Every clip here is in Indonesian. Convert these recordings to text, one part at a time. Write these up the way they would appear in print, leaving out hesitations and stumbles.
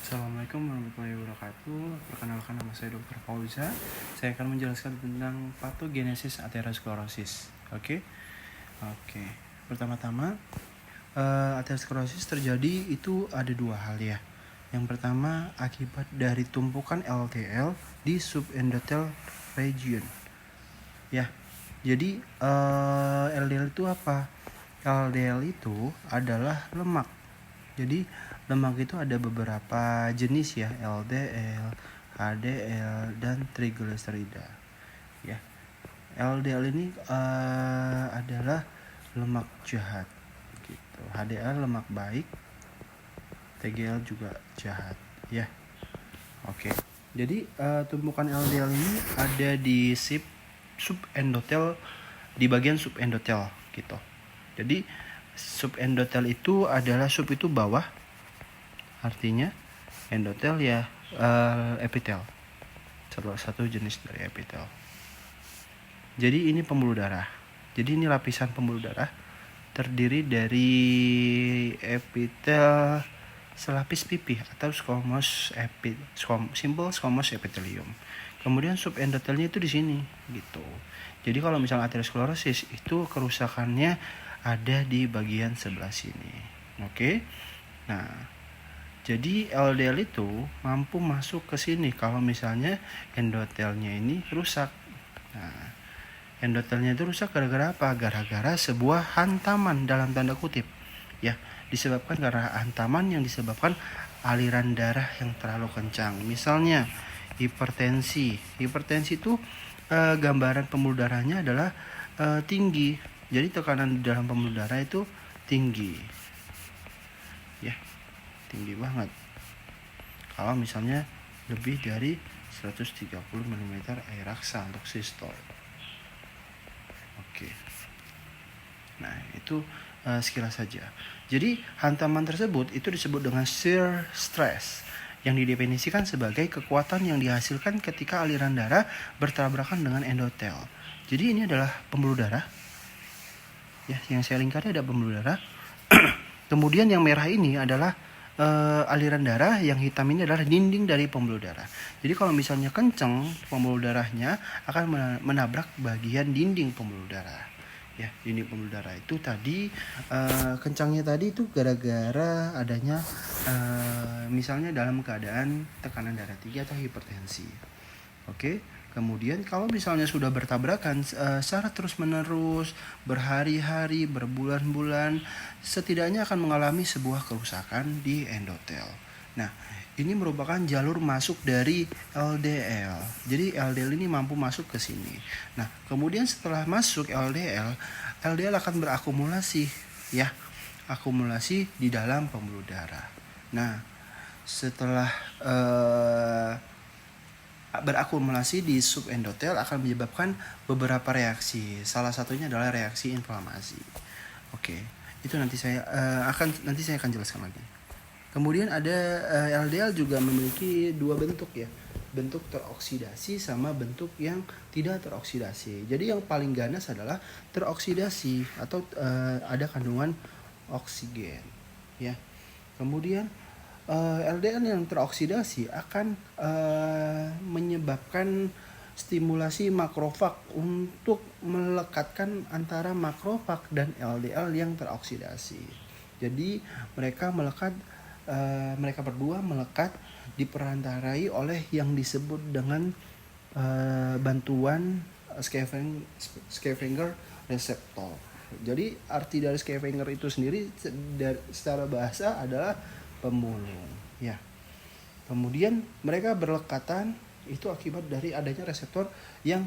Assalamualaikum warahmatullahi wabarakatuh. Perkenalkan, nama saya Dr. Fauza. Saya akan menjelaskan tentang patogenesis atherosclerosis. Oke. Pertama-tama, atherosclerosis terjadi itu ada dua hal ya. Yang pertama, akibat dari tumpukan LDL di subendothelial region. Ya. Jadi LDL itu apa? LDL itu adalah lemak. Jadi lemak itu ada beberapa jenis ya, LDL, HDL, dan trigliserida. Ya, LDL ini adalah lemak jahat, gitu. HDL lemak baik, TGL juga jahat, ya. Oke. Jadi tumpukan LDL ini ada di subendotel, di bagian subendotel, gitu. Jadi subendotel itu adalah sub itu bawah, artinya endotel ya epitel, salah satu jenis dari epitel. Jadi ini pembuluh darah. Jadi ini lapisan pembuluh darah terdiri dari epitel selapis pipih atau simple squamous epithelium. Kemudian subendotelnya itu di sini, gitu. Jadi kalau misalnya atherosclerosis itu kerusakannya ada di bagian sebelah sini. Oke. Nah, jadi LDL itu mampu masuk ke sini kalau misalnya endotelnya ini rusak. Nah, endotelnya itu rusak gara-gara apa? Gara-gara sebuah hantaman dalam tanda kutip. Ya, disebabkan karena hantaman yang disebabkan aliran darah yang terlalu kencang. Misalnya hipertensi. Hipertensi itu gambaran pembuluh darahnya adalah tinggi. Jadi tekanan di dalam pembuluh darah itu tinggi. Ya, tinggi banget. Kalau misalnya lebih dari 130 mm air raksa untuk sistol. Oke. Nah, itu sekilas saja. Jadi hantaman tersebut itu disebut dengan shear stress, yang didefinisikan sebagai kekuatan yang dihasilkan ketika aliran darah bertabrakan dengan endotel. Jadi ini adalah pembuluh darah. Ya, yang saya lingkari ada pembuluh darah. Kemudian yang merah ini adalah aliran darah, yang hitam ini adalah dinding dari pembuluh darah. Jadi kalau misalnya kencang, pembuluh darahnya akan menabrak bagian dinding pembuluh darah. Ya, dinding pembuluh darah itu tadi kencangnya tadi itu gara-gara adanya misalnya dalam keadaan tekanan darah tinggi atau hipertensi. Oke. Kemudian kalau misalnya sudah bertabrakan secara terus-menerus, berhari-hari, berbulan-bulan, setidaknya akan mengalami sebuah kerusakan di endotel. Nah, ini merupakan jalur masuk dari LDL. Jadi LDL ini mampu masuk ke sini. Nah, kemudian setelah masuk LDL, LDL akan berakumulasi, ya, akumulasi di dalam pembuluh darah. Nah, setelah berakumulasi di subendotel akan menyebabkan beberapa reaksi. Salah satunya adalah reaksi inflamasi. Oke, itu nanti saya akan jelaskan lagi. Kemudian ada LDL juga memiliki dua bentuk ya. Bentuk teroksidasi sama bentuk yang tidak teroksidasi. Jadi yang paling ganas adalah teroksidasi atau ada kandungan oksigen, ya. Kemudian LDL yang teroksidasi akan menyebabkan stimulasi makrofag untuk melekatkan antara makrofag dan LDL yang teroksidasi. Jadi mereka berdua melekat diperantarai oleh yang disebut dengan bantuan scavenger receptor. Jadi arti dari scavenger itu sendiri secara bahasa adalah pemulung, ya. Kemudian mereka berlekatan itu akibat dari adanya reseptor yang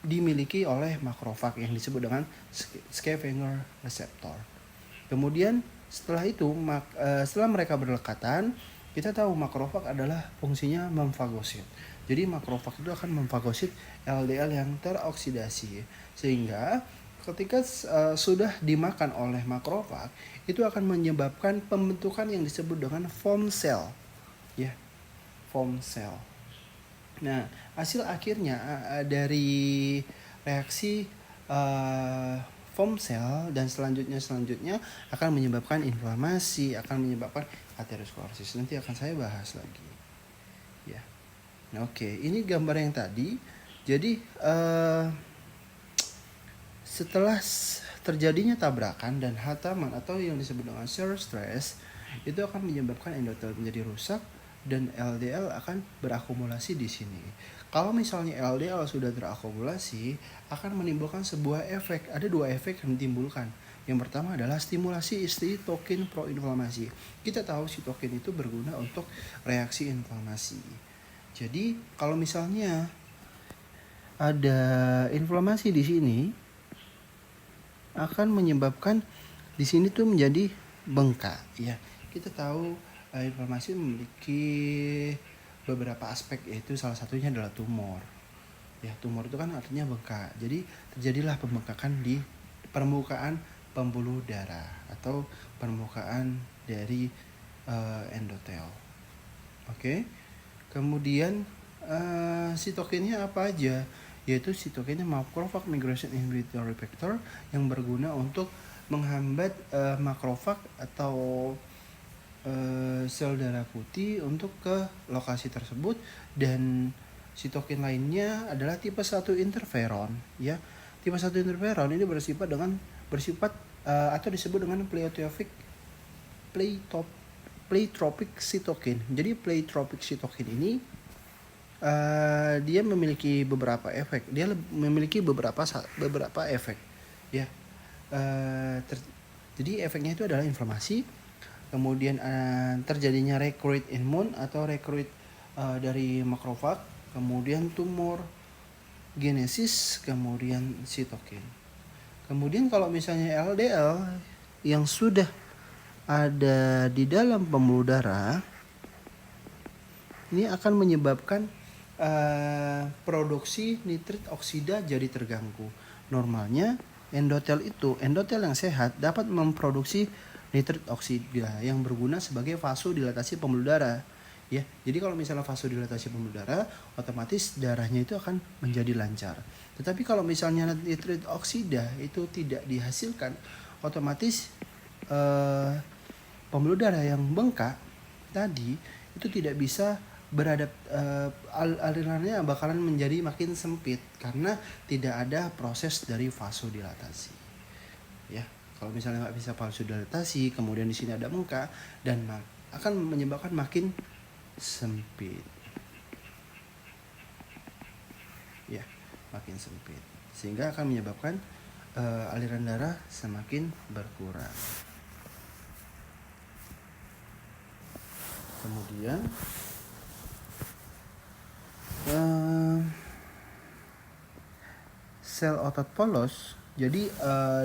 dimiliki oleh makrofag yang disebut dengan scavenger receptor. Kemudian setelah itu setelah mereka berlekatan, kita tahu makrofag adalah fungsinya memfagosit. Jadi makrofag itu akan memfagosit LDL yang teroksidasi, sehingga ketika sudah dimakan oleh makrofag, itu akan menyebabkan pembentukan yang disebut dengan foam cell, ya, foam cell. Nah, hasil akhirnya dari reaksi foam cell, dan selanjutnya akan menyebabkan inflamasi, akan menyebabkan aterosklerosis. Nanti akan saya bahas lagi. Ya. Nah, oke, ini gambar yang tadi. Jadi setelah terjadinya tabrakan dan hantaman atau yang disebut dengan shear stress, itu akan menyebabkan endotel menjadi rusak dan LDL akan berakumulasi di sini. Kalau misalnya LDL sudah terakumulasi, akan menimbulkan sebuah efek. Ada dua efek yang ditimbulkan. Yang pertama adalah stimulasi sitokin proinflamasi. Kita tahu sitokin itu berguna untuk reaksi inflamasi. Jadi kalau misalnya ada inflamasi di sini, akan menyebabkan di sini tuh menjadi bengkak. Ya, kita tahu inflamasi memiliki beberapa aspek, yaitu salah satunya adalah tumor. Ya, tumor itu kan artinya bengkak. Jadi terjadilah pembengkakan di permukaan pembuluh darah atau permukaan dari endotel. Oke. Kemudian sitokinnya apa aja? Yaitu sitokinnya macrophage migration inhibitory factor yang berguna untuk menghambat makrofag atau sel darah putih untuk ke lokasi tersebut, dan sitokin lainnya adalah tipe 1 interferon. Ya, tipe 1 interferon ini bersifat atau disebut dengan pleiotropic sitokin. Jadi pleiotropic sitokin ini dia memiliki beberapa efek. Dia memiliki beberapa efek. Ya, jadi efeknya itu adalah inflamasi, kemudian terjadinya recruit imun atau recruit dari makrofag, kemudian tumor genesis, kemudian sitokin. Kemudian kalau misalnya LDL yang sudah ada di dalam pembuluh darah, ini akan menyebabkan produksi nitrit oksida jadi terganggu. Normalnya endotel yang sehat dapat memproduksi nitrit oksida yang berguna sebagai vasodilatasi pembuluh darah. Ya, jadi kalau misalnya vasodilatasi pembuluh darah, otomatis darahnya itu akan menjadi lancar. Tetapi kalau misalnya nitrit oksida itu tidak dihasilkan, otomatis pembuluh darah yang bengkak tadi itu tidak bisa alirannya bakalan menjadi makin sempit karena tidak ada proses dari vasodilatasi. Ya, kalau misalnya nggak bisa vasodilatasi, kemudian di sini ada bengkak dan akan menyebabkan makin sempit. Ya, makin sempit sehingga akan menyebabkan aliran darah semakin berkurang. Kemudian sel otot polos. Jadi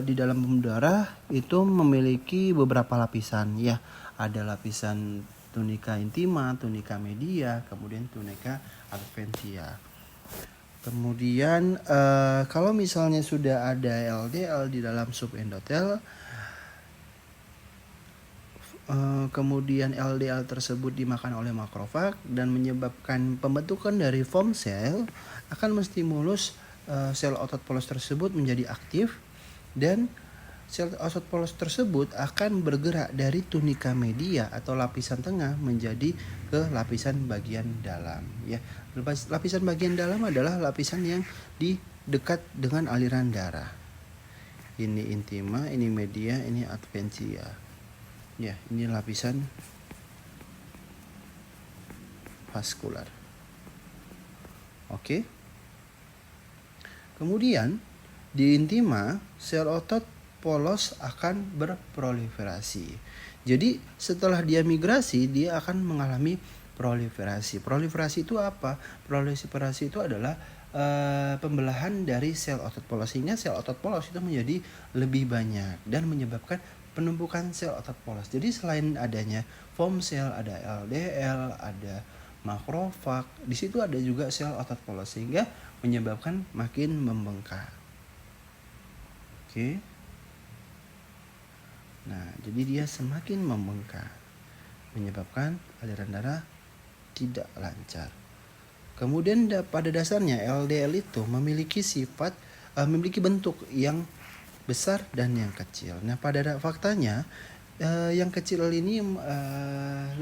di dalam pembuluh darah itu memiliki beberapa lapisan. Ya, ada lapisan tunica intima, tunica media, kemudian tunica adventitia. Kemudian kalau misalnya sudah ada LDL di dalam subendotel, kemudian LDL tersebut dimakan oleh makrofag dan menyebabkan pembentukan dari foam cell, akan menstimulus sel otot polos tersebut menjadi aktif, dan sel otot polos tersebut akan bergerak dari tunica media atau lapisan tengah menjadi ke lapisan bagian dalam. Ya, lapisan bagian dalam adalah lapisan yang di dekat dengan aliran darah. Ini intima, ini media, ini adventitia. Ya, ini lapisan vaskular. Oke. Kemudian di intima, sel otot polos akan berproliferasi. Jadi setelah dia migrasi, dia akan mengalami proliferasi. Proliferasi itu apa? Proliferasi itu adalah pembelahan dari sel otot polos, sehingga sel otot polos itu menjadi lebih banyak dan menyebabkan penumpukan sel otot polos. Jadi selain adanya foam cell, ada LDL, ada makrofag, di situ ada juga sel otot polos sehingga menyebabkan makin membengkak. Oke. Nah, jadi dia semakin membengkak, menyebabkan aliran darah tidak lancar. Kemudian pada dasarnya LDL itu memiliki bentuk yang besar dan yang kecil. Nah, pada faktanya yang kecil ini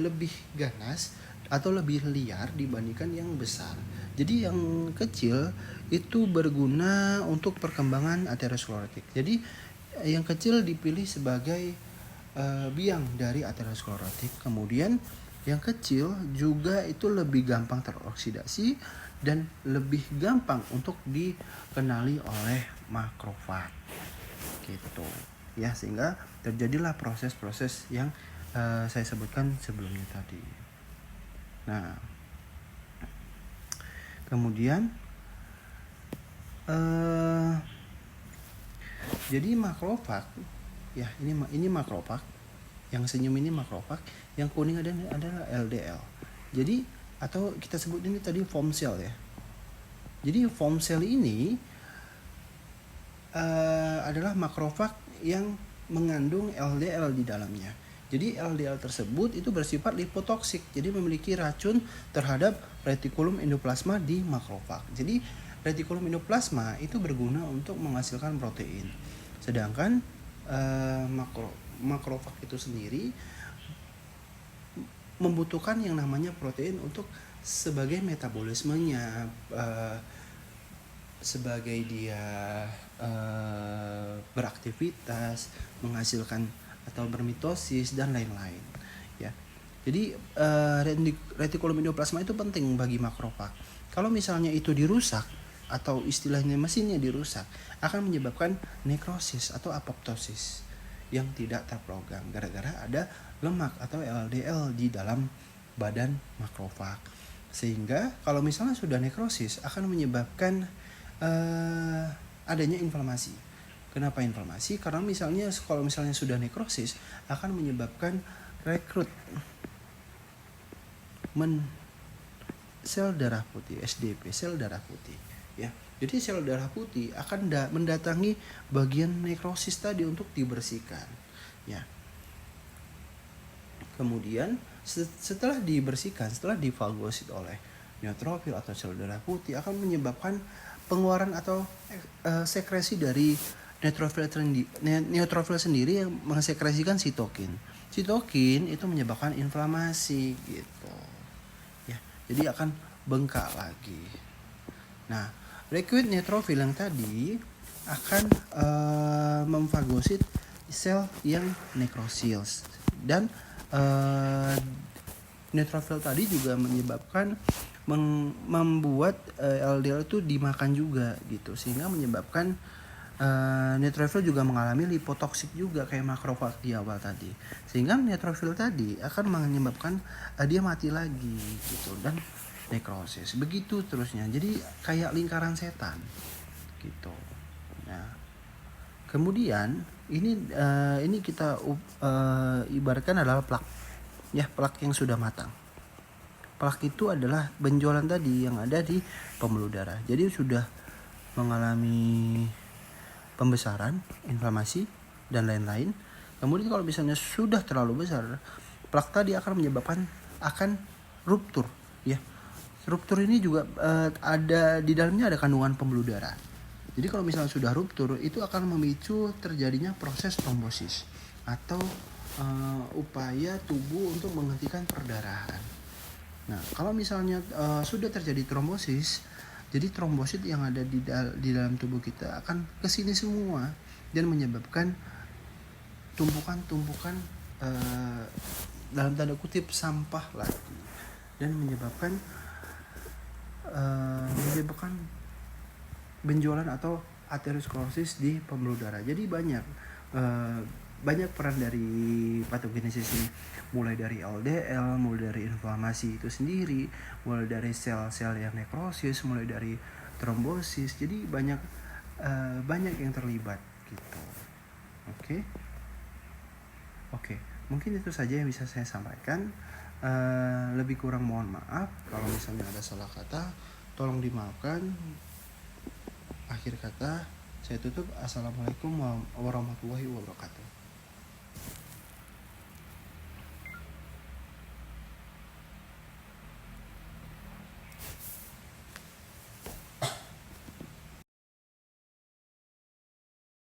lebih ganas atau lebih liar dibandingkan yang besar. Jadi yang kecil itu berguna untuk perkembangan aterosklerotik. Jadi yang kecil dipilih sebagai biang dari aterosklerotik. Kemudian yang kecil juga itu lebih gampang teroksidasi dan lebih gampang untuk dikenali oleh makrofag gitu ya, sehingga terjadilah proses-proses yang saya sebutkan sebelumnya tadi. Nah, kemudian jadi makrofag ya, ini makrofag, yang senyum ini makrofag, yang kuning adalah LDL. Jadi atau kita sebut ini tadi foam cell ya. Jadi foam cell ini adalah makrofag yang mengandung LDL di dalamnya. Jadi LDL tersebut itu bersifat lipotoksik, jadi memiliki racun terhadap retikulum endoplasma di makrofag. Jadi retikulum endoplasma itu berguna untuk menghasilkan protein, sedangkan makrofag itu sendiri membutuhkan yang namanya protein untuk sebagai metabolismenya, sebagai dia beraktivitas, menghasilkan atau bermitosis dan lain-lain ya. Jadi retikulum endoplasma itu penting bagi makrofag. Kalau misalnya itu dirusak atau istilahnya mesinnya dirusak, akan menyebabkan nekrosis atau apoptosis yang tidak terprogram gara-gara ada lemak atau LDL di dalam badan makrofag. Sehingga kalau misalnya sudah nekrosis akan menyebabkan adanya inflamasi. Kenapa inflamasi? Karena kalau misalnya sudah nekrosis akan menyebabkan rekrutmen sel darah putih, SDP, sel darah putih ya. Jadi sel darah putih akan mendatangi bagian nekrosis tadi untuk dibersihkan ya. Kemudian setelah dibersihkan, setelah difagosit oleh neutrofil atau sel darah putih, akan menyebabkan pengeluaran atau sekresi dari neutrofil sendiri yang mensekresikan sitokin. Sitokin itu menyebabkan inflamasi gitu ya. Jadi akan bengkak lagi. Nah, liquid neutrofil yang tadi akan memfagosit sel yang nekrosis, dan neutrofil tadi juga menyebabkan membuat LDL itu dimakan juga gitu, sehingga menyebabkan neutrofil juga mengalami lipotoksik juga kayak makrofag di awal tadi, sehingga neutrofil tadi akan menyebabkan dia mati lagi gitu dan nekrosis, begitu terusnya. Jadi kayak lingkaran setan gitu. Nah, kemudian ini kita ibaratkan adalah plak ya, plak yang sudah matang. Plak itu adalah benjolan tadi yang ada di pembuluh darah. Jadi sudah mengalami pembesaran, inflamasi dan lain-lain. Kemudian kalau misalnya sudah terlalu besar, plak tadi akan menyebabkan ruptur ya. Ruptur ini juga ada di dalamnya ada kandungan pembuluh darah. Jadi kalau misalnya sudah ruptur, itu akan memicu terjadinya proses trombosis atau upaya tubuh untuk menghentikan perdarahan. Nah, kalau misalnya sudah terjadi trombosis, jadi trombosit yang ada di dalam tubuh kita akan kesini semua dan menyebabkan tumpukan-tumpukan dalam tanda kutip sampah lagi, dan menyebabkan benjolan atau aterosklerosis di pembuluh darah. Jadi banyak peran dari patogenesis ini, mulai dari LDL, mulai dari inflamasi itu sendiri, mulai dari sel-sel yang nekrosis, mulai dari trombosis. Jadi banyak yang terlibat gitu. Oke, mungkin itu saja yang bisa saya sampaikan. Lebih kurang mohon maaf kalau misalnya ada salah kata, tolong dimaafkan. Akhir kata saya tutup. Assalamualaikum warahmatullahi wabarakatuh.